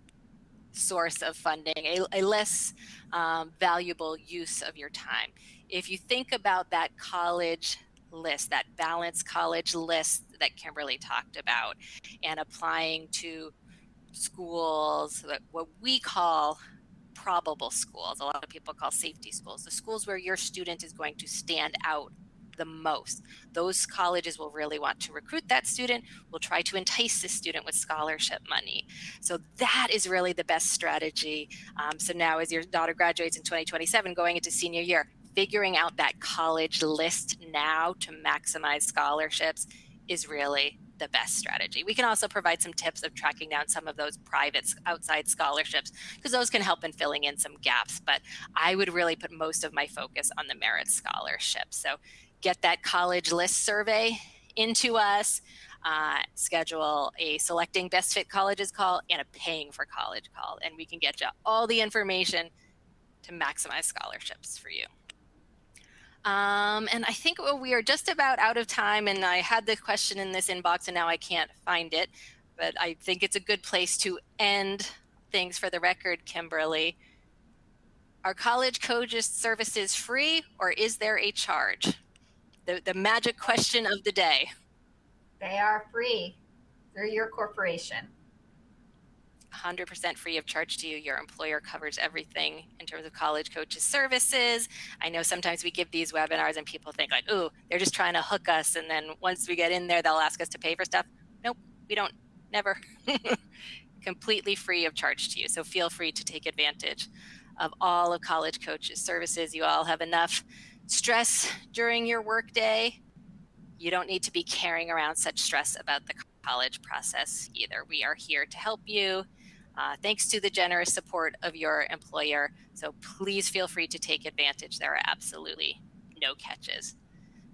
source of funding, a less valuable use of your time. If you think about that college list, that balanced college list that Kimberly talked about, and applying to schools, what we call probable schools, a lot of people call safety schools, the schools where your student is going to stand out the most. Those colleges will really want to recruit that student, will try to entice the student with scholarship money. So that is really the best strategy. So now as your daughter graduates in 2027, going into senior year, figuring out that college list now to maximize scholarships is really the best strategy. We can also provide some tips of tracking down some of those private outside scholarships, because those can help in filling in some gaps. But I would really put most of my focus on the merit scholarships. So get that college list survey into us, schedule a selecting best fit colleges call and a paying for college call, and we can get you all the information to maximize scholarships for you. And I think we are just about out of time, and I had the question in this inbox and now I can't find it, but I think it's a good place to end things for the record, Kimberly. Are College Coach services free, or is there a charge? The magic question of the day. They are free through your corporation. 100% free of charge to you. Your employer covers everything in terms of College Coach's services. I know sometimes we give these webinars and people think like, oh, they're just trying to hook us, and then once we get in there, they'll ask us to pay for stuff. Nope, we don't, never. Completely free of charge to you. So feel free to take advantage of all of College Coach's services. You all have enough stress during your workday. You don't need to be carrying around such stress about the college process either. We are here to help you. Thanks to the generous support of your employer. So please feel free to take advantage. There are absolutely no catches.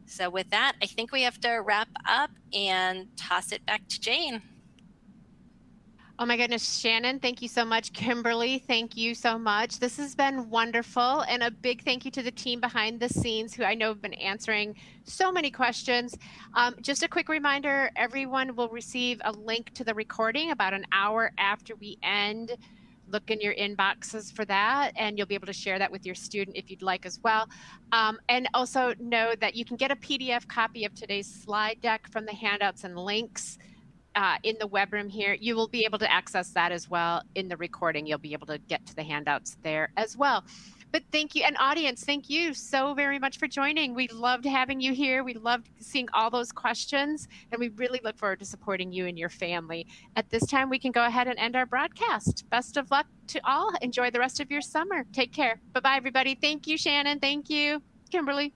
So with that, I think we have to wrap up and toss it back to Jane. Oh my goodness, Shannon, thank you so much. Kimberly, thank you so much. This has been wonderful. And a big thank you to the team behind the scenes who I know have been answering so many questions. Just a quick reminder, everyone will receive a link to the recording about an hour after we end. Look in your inboxes for that, and you'll be able to share that with your student if you'd like as well. And also know that you can get a PDF copy of today's slide deck from the handouts and links in the web room here. You will be able to access that as well in the recording. You'll be able to get to the handouts there as well. But thank you, and audience, thank you so very much for joining. We loved having you here. We loved seeing all those questions, and we really look forward to supporting you and your family. At this time, we can go ahead and end our broadcast. Best of luck to all. Enjoy the rest of your summer. Take care. Bye-bye, everybody. Thank you, Shannon. Thank you, Kimberly.